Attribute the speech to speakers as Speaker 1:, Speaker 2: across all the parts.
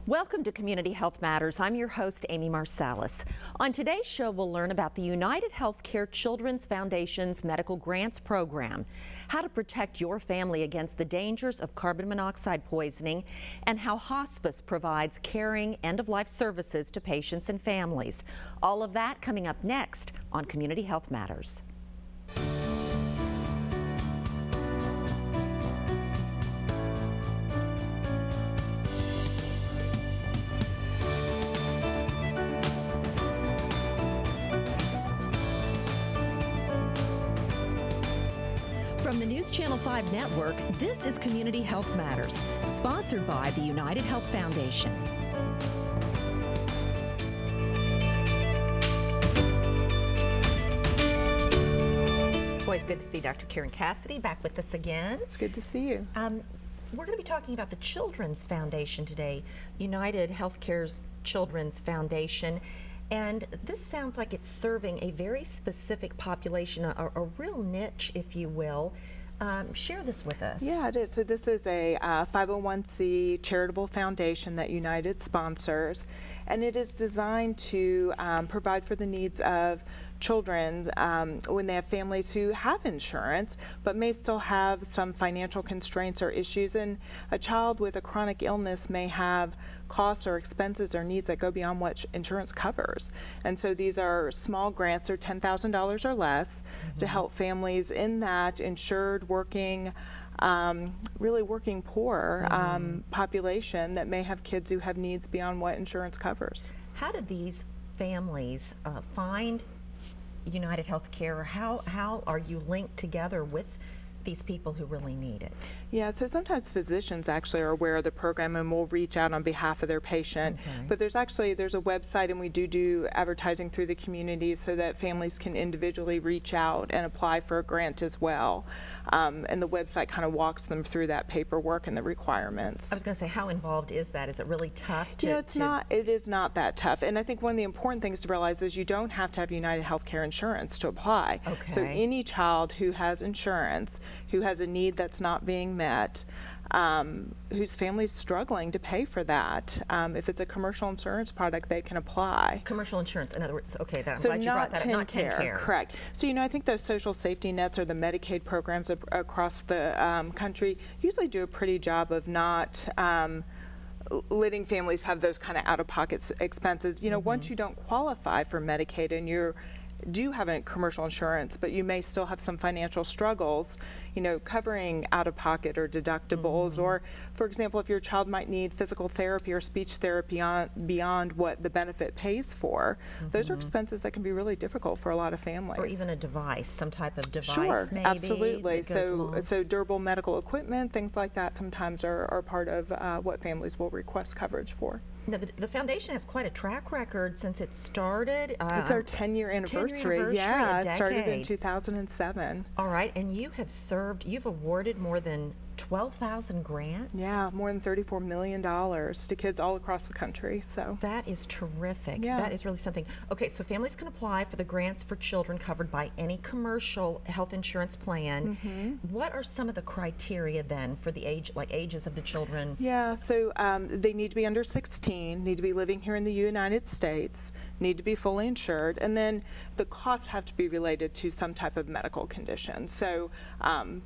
Speaker 1: Welcome to Community Health Matters. I'm your host, Amy Marsalis. On today's show, we'll learn about the UnitedHealthcare Children's Foundation's Medical Grants Program, how to protect your family against the dangers of carbon monoxide poisoning, and how Hospice provides caring end-of-life services to patients and families. All of that coming up next on Community Health Matters. From the News Channel 5 network, this is Community Health Matters, sponsored by the United Health Foundation. Always good to see Dr. Karen Cassidy back with us again.
Speaker 2: It's good to see you.
Speaker 1: We're going to be talking about the Children's Foundation today, UnitedHealthcare's Children's Foundation. And this sounds like it's serving a very specific population, a real niche, if you will. Share this with us.
Speaker 2: Yeah, it is. So this is a 501c charitable foundation that United sponsors, and it is designed to provide for the needs of children when they have families who have insurance but may still have some financial constraints or issues, and a child with a chronic illness may have costs or expenses or needs that go beyond what insurance covers. And so these are small grants, they're $10,000 or less, to help families in that insured working really working poor population that may have kids who have needs beyond what insurance covers.
Speaker 1: How do these families find UnitedHealthcare, or how are you linked together with these people who really need it?
Speaker 2: Yeah, so sometimes physicians actually are aware of the program and will reach out on behalf of their patient.
Speaker 1: Okay.
Speaker 2: But there's a website, and we do advertising through the community so that families can individually reach out and apply for a grant as well. And the website kind of walks them through that paperwork and the requirements.
Speaker 1: I was going to say, how involved is that? Is it really tough to?
Speaker 2: It is not that tough. And I think one of the important things to realize is you don't have to have UnitedHealthcare insurance to apply.
Speaker 1: Okay.
Speaker 2: So any child who has insurance, who has a need that's not being met, whose family's struggling to pay for that, if it's a commercial insurance product, they can apply.
Speaker 1: Commercial insurance, in other words, okay, I'm
Speaker 2: So
Speaker 1: glad you brought that up. Not TennCare.
Speaker 2: Correct. So I think those social safety nets or the Medicaid programs across the country usually do a pretty job of not letting families have those kind of out-of-pocket expenses. Once you don't qualify for Medicaid and you do have a commercial insurance, but you may still have some financial struggles, covering out-of-pocket or deductibles, or, for example, if your child might need physical therapy or speech therapy beyond what the benefit pays for, those are expenses that can be really difficult for a lot of families.
Speaker 1: Or even a device, some type of device,
Speaker 2: sure,
Speaker 1: maybe.
Speaker 2: Absolutely. So durable medical equipment, things like that sometimes are part of what families will request coverage for.
Speaker 1: Now, the foundation has quite a track record since it started.
Speaker 2: It's our 10-year anniversary. Yeah, it started in 2007.
Speaker 1: All right, and you have you've awarded more than 12,000 grants?
Speaker 2: Yeah, more than $34 million to kids all across the country. So
Speaker 1: that is terrific.
Speaker 2: Yeah.
Speaker 1: That is really something. Okay, so families can apply for the grants for children covered by any commercial health insurance plan. What are some of the criteria then for the ages of the children?
Speaker 2: Yeah, so they need to be under 16, need to be living here in the United States, need to be fully insured, and then the costs have to be related to some type of medical condition. So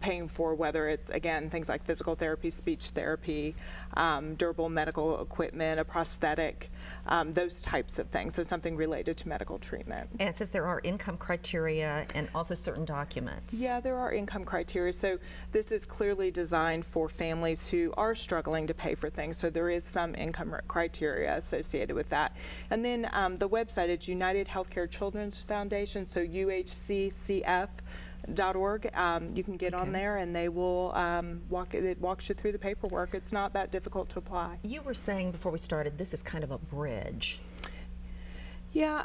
Speaker 2: paying for whether it's, again, things like physical therapy, speech therapy, durable medical equipment, a prosthetic, those types of things. So something related to medical treatment.
Speaker 1: And it says there are income criteria and also certain documents.
Speaker 2: Yeah, there are income criteria. So this is clearly designed for families who are struggling to pay for things. So there is some income criteria associated with that. And then the website is UnitedHealthcare Children's Foundation, so UHCCF.org. You can get on there, and they will it walks you through the paperwork. It's not that difficult to apply.
Speaker 1: You were saying before we started, this is kind of a bridge.
Speaker 2: Yeah,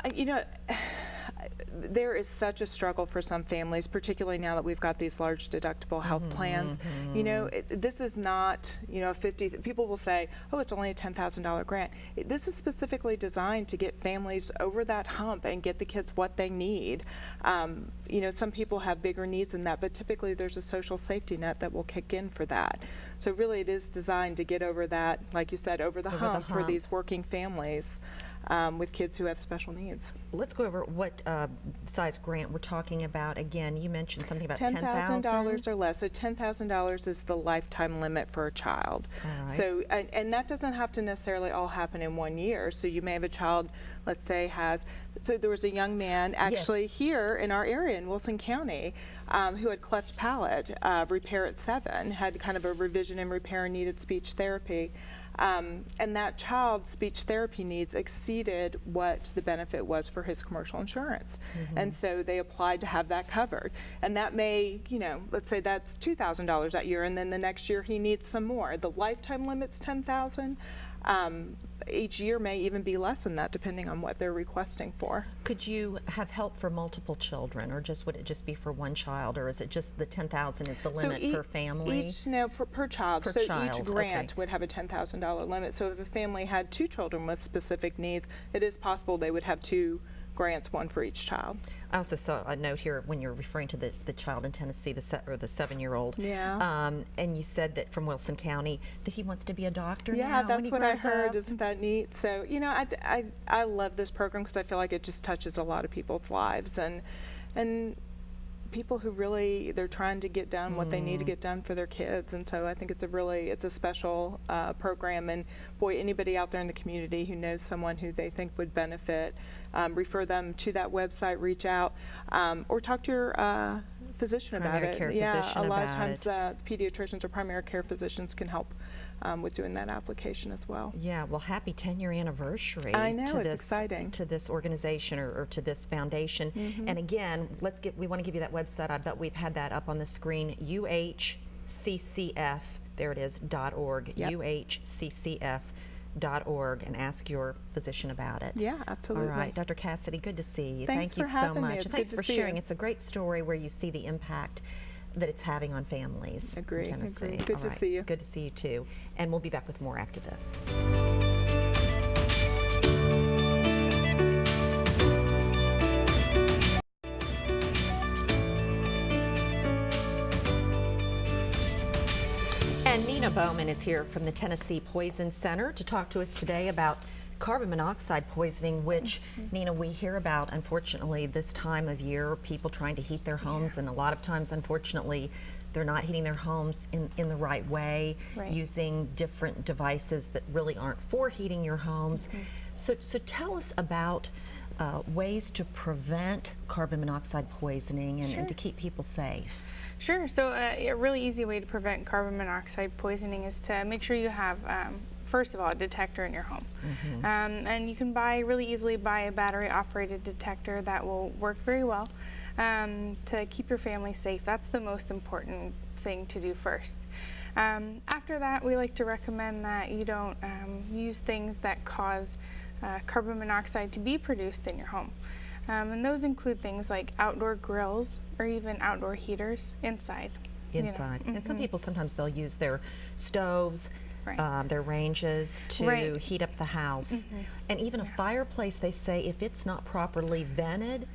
Speaker 2: there is such a struggle for some families, particularly now that we've got these large deductible health plans. You know, this is not, you know, people will say, oh, it's only a $10,000 grant. This is specifically designed to get families over that hump and get the kids what they need. You know, some people have bigger needs than that, but typically there's a social safety net that will kick in for that. So really it is designed to get over that, like you said, over the hump for these working families with kids who have special needs.
Speaker 1: Let's go over what size grant we're talking about. Again, you mentioned something about
Speaker 2: $10,000 or less. So $10,000 is the lifetime limit for a child.
Speaker 1: All right.
Speaker 2: So, and that doesn't have to necessarily all happen in 1 year. So you may have a child, let's say, so there was a young man actually here in our area in Wilson County who had cleft palate repair at 7, had kind of a revision and repair and needed speech therapy. And that child's speech therapy needs exceeded what the benefit was for his commercial insurance. And so they applied to have that covered. And that may, you know, let's say that's $2,000 that year, and then the next year he needs some more. The lifetime limit's $10,000. Each year may even be less than that, depending on what they're requesting for.
Speaker 1: Could you have help for multiple children, or would it just be for one child, or is it just the $10,000 is the limit per family?
Speaker 2: Per child.
Speaker 1: Per
Speaker 2: so
Speaker 1: child,
Speaker 2: each grant would have a $10,000 limit. So if a family had 2 children with specific needs, it is possible they would have 2 grants, 1 for each child.
Speaker 1: I also saw a note here when you're referring to the child in Tennessee, the 7-year-old.
Speaker 2: Yeah.
Speaker 1: And you said that from Wilson County that he wants to be a doctor now.
Speaker 2: Yeah, that's what I heard.
Speaker 1: Up.
Speaker 2: Isn't that neat? So, you know, I love this program because I feel like it just touches a lot of people's lives and people who really, they're trying to get done what they need to get done for their kids. And so I think it's a special program. And boy, anybody out there in the community who knows someone who they think would benefit, refer them to that website, reach out, or talk to your physician about it.
Speaker 1: Yeah,
Speaker 2: a lot of times pediatricians or primary care physicians can help with doing that application as well.
Speaker 1: Yeah, well, happy 10-year anniversary.
Speaker 2: I know, it's exciting.
Speaker 1: To this organization or to this foundation. And again, we want to give you that website. I bet we've had that up on the screen, UHCCF, there it is, .org, UHCCF.org, and ask your physician about it.
Speaker 2: Yeah, absolutely.
Speaker 1: All right, Dr. Cassidy, good to see you.
Speaker 2: Thanks
Speaker 1: Thank you
Speaker 2: for
Speaker 1: so
Speaker 2: having me.
Speaker 1: much.
Speaker 2: It's
Speaker 1: And thanks
Speaker 2: good
Speaker 1: for
Speaker 2: to see
Speaker 1: sharing.
Speaker 2: you.
Speaker 1: It's a great story where you see the impact that it's having on families
Speaker 2: Agree.
Speaker 1: in Tennessee.
Speaker 2: Good to see you.
Speaker 1: Good to see you too. And we'll be back with more after this. And Nina Bowman is here from the Tennessee Poison Center to talk to us today about carbon monoxide poisoning, which, Nina, we hear about, unfortunately, this time of year, people trying to heat their homes, and a lot of times, unfortunately, they're not heating their homes in the right way, using different devices that really aren't for heating your homes. So tell us about ways to prevent carbon monoxide poisoning and to keep people safe.
Speaker 3: Sure. So a really easy way to prevent carbon monoxide poisoning is to make sure you have, first of all, a detector in your home. And you can really easily buy a battery-operated detector that will work very well to keep your family safe. That's the most important thing to do first. After that, we like to recommend that you don't use things that cause carbon monoxide to be produced in your home. And those include things like outdoor grills or even outdoor heaters inside.
Speaker 1: Inside. And some people, sometimes they'll use their stoves, their ranges to heat up the house. And even a fireplace, they say, if it's not properly vented,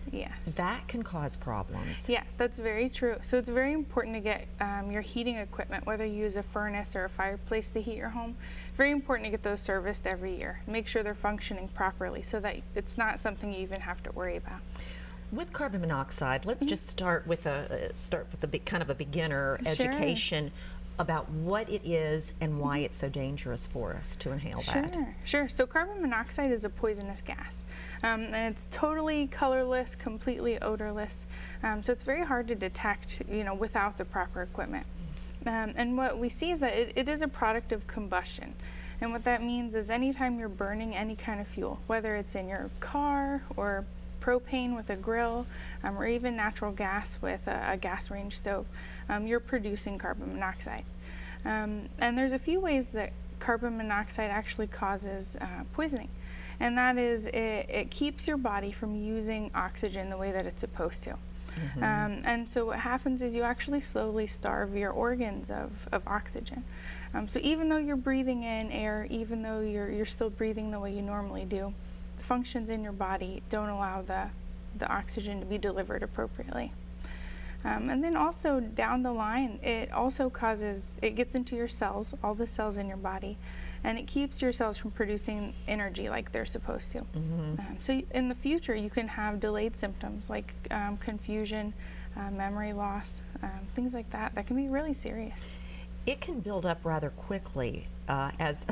Speaker 1: that can cause problems.
Speaker 3: Yeah, that's very true. So it's very important to get your heating equipment, whether you use a furnace or a fireplace to heat your home, very important to get those serviced every year. Make sure they're functioning properly so that it's not something you even have to worry about.
Speaker 1: With carbon monoxide, let's just start with a kind of a beginner education about what it is and why it's so dangerous for us to inhale that.
Speaker 3: Sure. So carbon monoxide is a poisonous gas, and it's totally colorless, completely odorless. So it's very hard to detect, without the proper equipment. And what we see is that it is a product of combustion. And what that means is anytime you're burning any kind of fuel, whether it's in your car or propane with a grill, or even natural gas with a gas range stove, you're producing carbon monoxide. And there's a few ways that carbon monoxide actually causes poisoning. And that is, it keeps your body from using oxygen the way that it's supposed to. And so what happens is you actually slowly starve your organs of oxygen. So even though you're breathing in air, even though you're still breathing the way you normally do, the functions in your body don't allow the oxygen to be delivered appropriately. And then also down the line, it gets into your cells, all the cells in your body, and it keeps your cells from producing energy like they're supposed to. So in the future, you can have delayed symptoms like confusion, memory loss, things like that. That can be really serious.
Speaker 1: It can build up rather quickly. As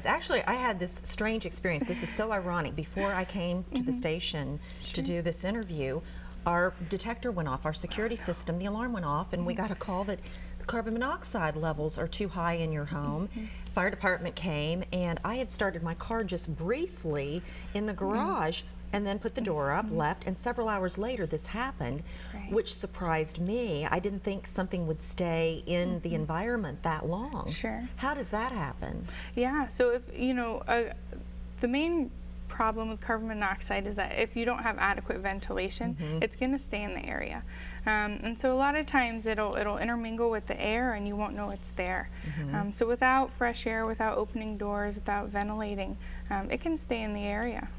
Speaker 1: actually, I had this strange experience. This is so ironic. Before I came to the station to do this interview, our detector went off, our security system, the alarm went off, and we got a call that the carbon monoxide levels are too high in your home. Fire department came, and I had started my car just briefly in the garage and then put the door up, left, and several hours later this happened, which surprised me. I didn't think something would stay in the environment that long.
Speaker 3: Sure.
Speaker 1: How does that happen?
Speaker 3: Yeah, so if, the main problem with carbon monoxide is that if you don't have adequate ventilation, it's going to stay in the area. And so a lot of times it'll intermingle with the air and you won't know it's there. So without fresh air, without opening doors, without ventilating, it can stay in the area.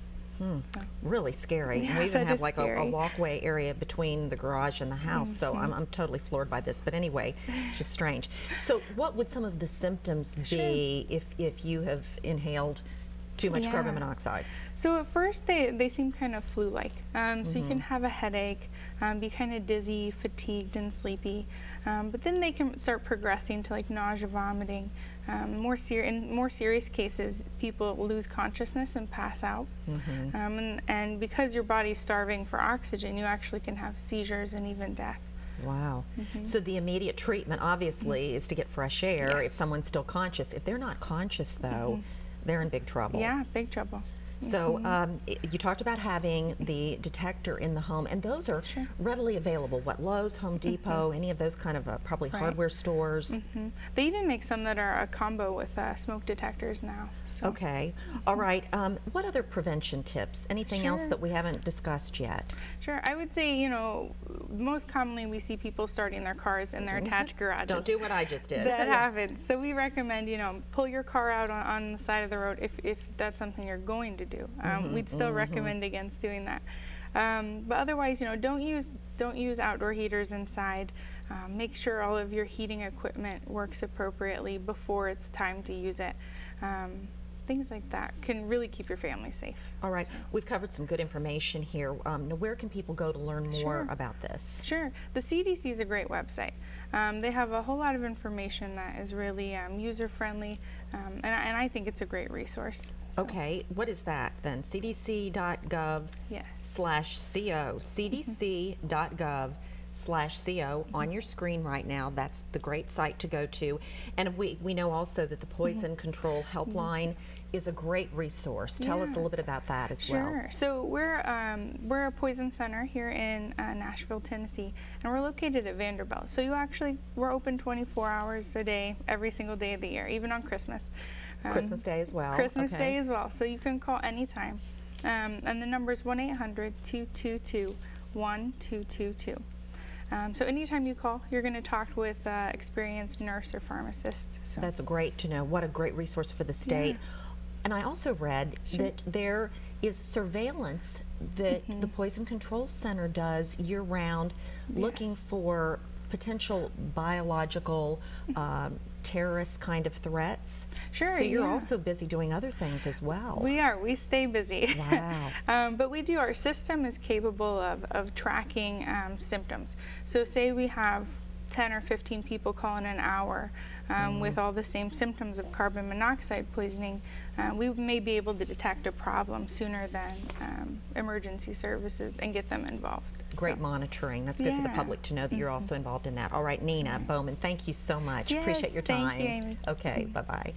Speaker 1: Really scary.
Speaker 3: Yeah,
Speaker 1: and we even
Speaker 3: that
Speaker 1: have
Speaker 3: is
Speaker 1: like a
Speaker 3: scary.
Speaker 1: walkway area between the garage and the house, so I'm totally floored by this. But anyway, it's just strange. So what would some of the symptoms be if you have inhaled too much carbon monoxide?
Speaker 3: So at first they seem kind of flu-like. So you can have a headache, be kind of dizzy, fatigued, and sleepy. But then they can start progressing to like nausea, vomiting. In more serious cases, people lose consciousness and pass out. And because your body's starving for oxygen, you actually can have seizures and even death.
Speaker 1: Wow. So the immediate treatment obviously is to get fresh air if someone's still conscious. If they're not conscious though, they're in big trouble.
Speaker 3: Yeah, big trouble.
Speaker 1: So you talked about having the detector in the home, and those are readily available. What, Lowe's, Home Depot, any of those kind of probably hardware stores?
Speaker 3: They even make some that are a combo with smoke detectors now. So.
Speaker 1: Okay. All right. What other prevention tips? Anything else that we haven't discussed yet?
Speaker 3: Sure. I would say, most commonly we see people starting their cars in their attached garages.
Speaker 1: Don't do what I just did.
Speaker 3: That happens. So we recommend, pull your car out on the side of the road if that's something you're going to do. We'd still recommend against doing that. But otherwise, don't use outdoor heaters inside. Make sure all of your heating equipment works appropriately before it's time to use it. Things like that can really keep your family safe.
Speaker 1: All right. We've covered some good information here. Now, where can people go to learn more about this?
Speaker 3: Sure. The CDC is a great website. They have a whole lot of information that is really user-friendly, and I think it's a great resource. So.
Speaker 1: Okay, what is that then? cdc.gov/co. cdc.gov/co on your screen right now. That's the great site to go to. And we know also that the Poison Control Helpline is a great resource. Tell us a little bit about that as well.
Speaker 3: Sure. So we're a poison center here in Nashville, Tennessee, and we're located at Vanderbilt. So we're open 24 hours a day, every single day of the year, even on Christmas.
Speaker 1: Christmas Day as well.
Speaker 3: Christmas Day as well. So you can call anytime. And the number is 1-800-222-1222. So anytime you call, you're going to talk with experienced nurse or pharmacist. So.
Speaker 1: That's great to know. What a great resource for the state. And I also read that there is surveillance that the Poison Control Center does year-round, looking for potential biological terrorist kind of threats.
Speaker 3: Sure.
Speaker 1: So you're also busy doing other things as well.
Speaker 3: We are. We stay busy.
Speaker 1: Wow.
Speaker 3: But we do. Our system is capable of tracking symptoms. So say we have 10 or 15 people call in an hour with all the same symptoms of carbon monoxide poisoning, we may be able to detect a problem sooner than emergency services and get them involved.
Speaker 1: Great monitoring. That's good for the public to know that you're also involved in that. All right, Nina Bowman, thank you so much.
Speaker 3: Yes,
Speaker 1: appreciate your time.
Speaker 3: Thank you, Amy.
Speaker 1: Okay, bye-bye.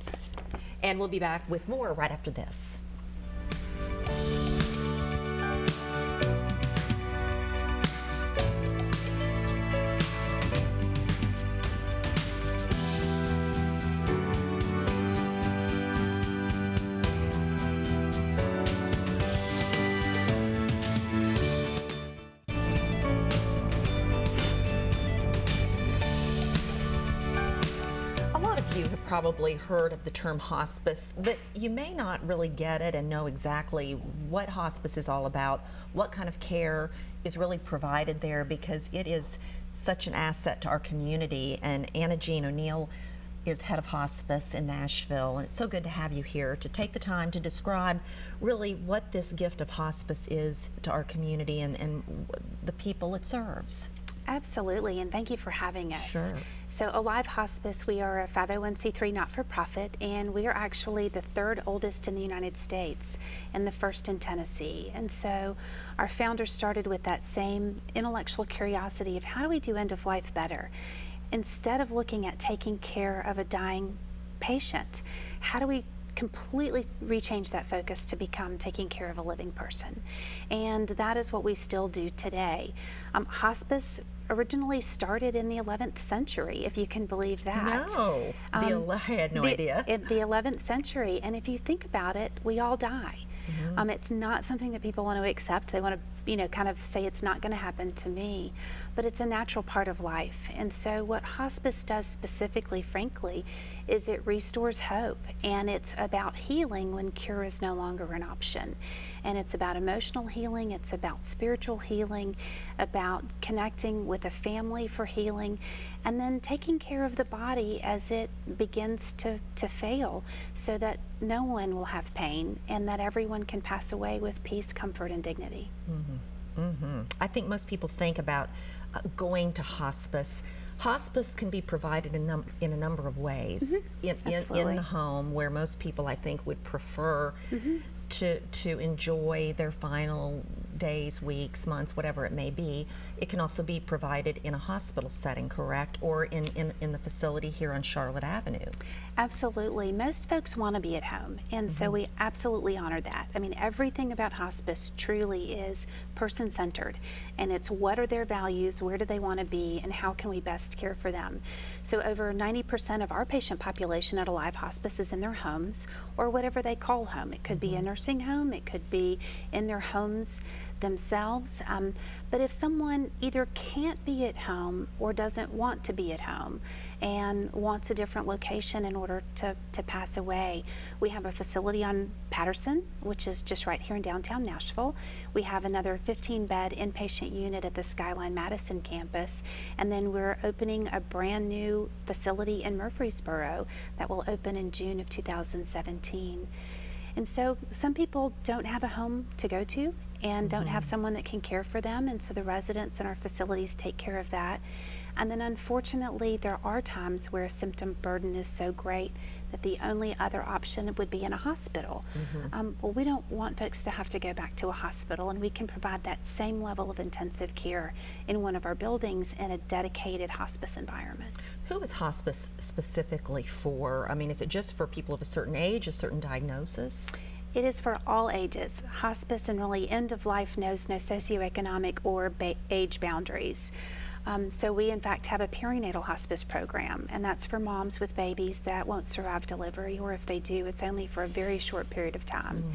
Speaker 1: And we'll be back with more right after this. probably heard of the term hospice, but you may not really get it and know exactly what hospice is all about, what kind of care is really provided there, because it is such an asset to our community. And Anna Jean O'Neill is head of hospice in Nashville, and it's so good to have you here to take the time to describe really what this gift of hospice is to our community and the people it serves.
Speaker 4: Absolutely, and thank you for having us.
Speaker 1: Sure.
Speaker 4: So Alive Hospice, we are a 501c3 not-for-profit, and we are actually the third oldest in the United States and the first in Tennessee. And so our founders started with that same intellectual curiosity of how do we do end of life better? Instead of looking at taking care of a dying patient, how do we completely rechange that focus to become taking care of a living person? And that is what we still do today. Hospice originally started in the 11th century, if you can believe that.
Speaker 1: No, I had no idea.
Speaker 4: In the 11th century, and if you think about it, we all die.
Speaker 1: Mm-hmm.
Speaker 4: It's not something that people want to accept. They want to, kind of say it's not going to happen to me, but it's a natural part of life. And so what hospice does specifically, frankly, is it restores hope, and it's about healing when cure is no longer an option. And it's about emotional healing, it's about spiritual healing, about connecting with a family for healing, and then taking care of the body as it begins to fail, so that no one will have pain and that everyone can pass away with peace, comfort, and dignity.
Speaker 1: Mm-hmm. Mm-hmm. I think most people think about going to hospice. Hospice can be provided in a number of ways.
Speaker 4: Mm-hmm.
Speaker 1: In the home, where most people, I think, would prefer
Speaker 4: Mm-hmm.
Speaker 1: to enjoy their final days, weeks, months, whatever it may be. It can also be provided in a hospital setting, correct? Or in the facility here on Charlotte Avenue.
Speaker 4: Absolutely. Most folks want to be at home, and so we absolutely honor that. I mean, everything about hospice truly is person-centered, and it's what are their values, where do they want to be, and how can we best care for them. So over 90% of our patient population at Alive Hospice is in their homes, or whatever they call home. It could be a nursing home, it could be in their homes themselves. But if someone either can't be at home or doesn't want to be at home and wants a different location in order to pass away, we have a facility on Patterson, which is just right here in downtown Nashville. We have another 15-bed inpatient unit at the Skyline Madison campus, and then we're opening a brand new facility in Murfreesboro that will open in June of 2017. And so some people don't have a home to go to and don't have someone that can care for them, and so the residents in our facilities take care of that. And then unfortunately, there are times where a symptom burden is so great that the only other option would be in a hospital. Well, we don't want folks to have to go back to a hospital, and we can provide that same level of intensive care in one of our buildings in a dedicated hospice environment.
Speaker 1: Who is hospice specifically for? I mean, is it just for people of a certain age, a certain diagnosis?
Speaker 4: It is for all ages. Hospice and really end of life knows no socioeconomic or age boundaries. So we in fact have a perinatal hospice program, and that's for moms with babies that won't survive delivery, or if they do, it's only for a very short period of time.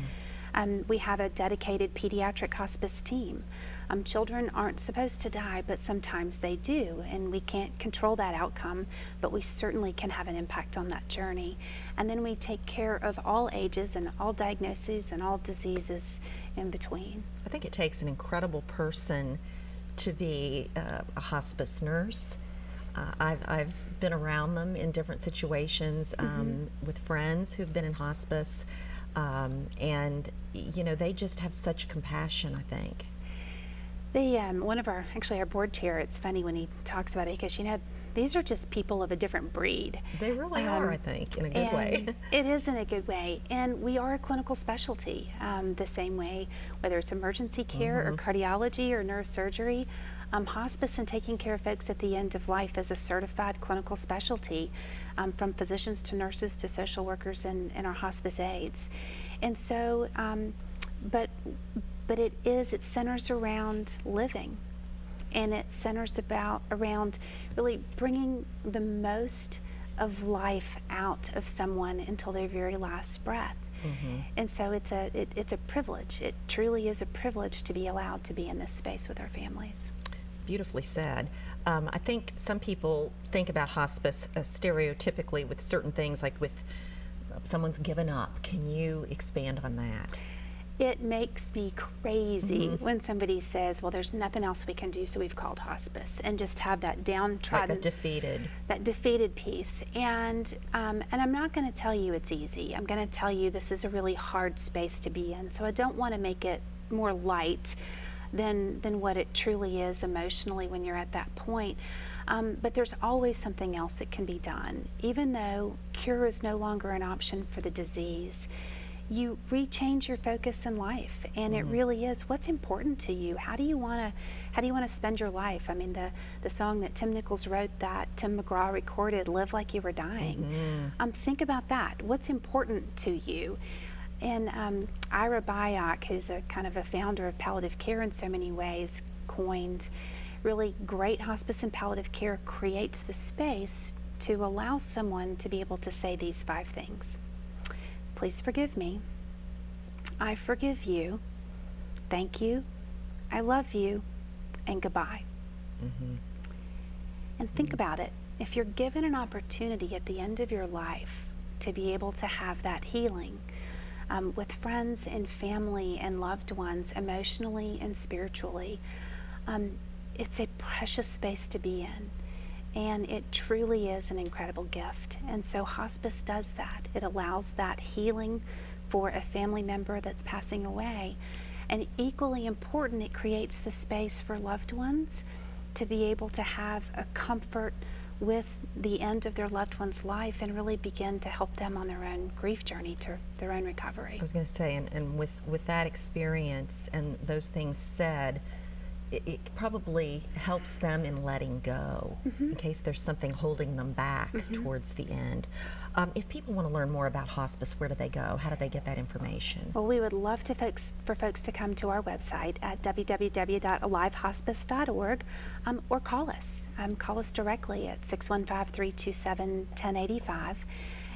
Speaker 4: We have a dedicated pediatric hospice team. Children aren't supposed to die, but sometimes they do, and we can't control that outcome, but we certainly can have an impact on that journey. And then we take care of all ages and all diagnoses and all diseases in between.
Speaker 1: I think it takes an incredible person to be a hospice nurse. I've been around them in different situations with friends who've been in hospice, and they just have such compassion, I think.
Speaker 4: One of our board chair, it's funny when he talks about it, because these are just people of a different breed.
Speaker 1: They really are, I think, in a good way.
Speaker 4: It is in a good way, and we are a clinical specialty the same way, whether it's emergency care or cardiology or neurosurgery. Hospice and taking care of folks at the end of life is a certified clinical specialty, from physicians to nurses to social workers and our hospice aides. And so, but it centers around living, and it centers around really bringing the most of life out of someone until their very last breath. And so it's a privilege. It truly is a privilege to be allowed to be in this space with our families.
Speaker 1: beautifully said. I think some people think about hospice stereotypically with certain things, like with someone's given up. Can you expand on that?
Speaker 4: It makes me crazy when somebody says, well, there's nothing else we can do, so we've called hospice, and just have that downtrodden,
Speaker 1: Like defeated.
Speaker 4: that defeated piece. And I'm not going to tell you it's easy. I'm going to tell you this is a really hard space to be in. So I don't want to make it more light than what it truly is emotionally when you're at that point. But there's always something else that can be done. Even though cure is no longer an option for the disease, you rechange your focus in life, and it really is what's important to you. How do you want to spend your life? I mean, the song that Tim Nichols wrote that Tim McGraw recorded, "Live Like You Were Dying." Think about that. What's important to you? And Ira Byock, who's a kind of a founder of palliative care in so many ways, coined really great hospice and palliative care creates the space to allow someone to be able to say these 5 things. Please forgive me. I forgive you. Thank you. I love you. And goodbye. And think about it. If you're given an opportunity at the end of your life to be able to have that healing with friends and family and loved ones, emotionally and spiritually, it's a precious space to be in. And it truly is an incredible gift. And so hospice does that. It allows that healing for a family member that's passing away. And equally important, it creates the space for loved ones to be able to have a comfort with the end of their loved one's life and really begin to help them on their own grief journey to their own recovery.
Speaker 1: I was going to say, and with that experience and those things said, it probably helps them in letting go in case there's something holding them back towards the end. If people want to learn more about hospice, where do they go? How do they get that information?
Speaker 4: Well, we would love for folks to come to our website at www.alivehospice.org or call us. Call us directly at 615-327-1085.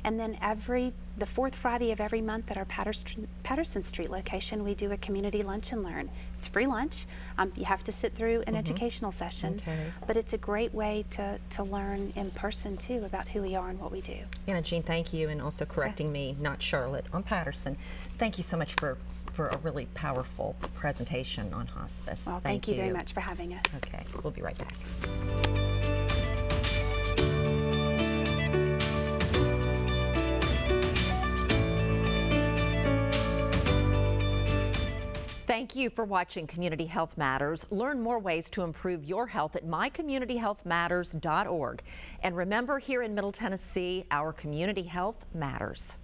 Speaker 4: And then the 4th Friday of every month at our Patterson Street location, we do a community lunch and learn. It's free lunch. You have to sit through an educational session, but it's a great way to learn in person too about who we are and what we do.
Speaker 1: Yeah, Jean, thank you, and also correcting me, not Charlotte, on Patterson. Thank you so much for a really powerful presentation on hospice.
Speaker 4: Well, thank you very much for having us.
Speaker 1: Okay, we'll be right back. Thank you for watching Community Health Matters. Learn more ways to improve your health at mycommunityhealthmatters.org. And remember, here in Middle Tennessee, our community health matters.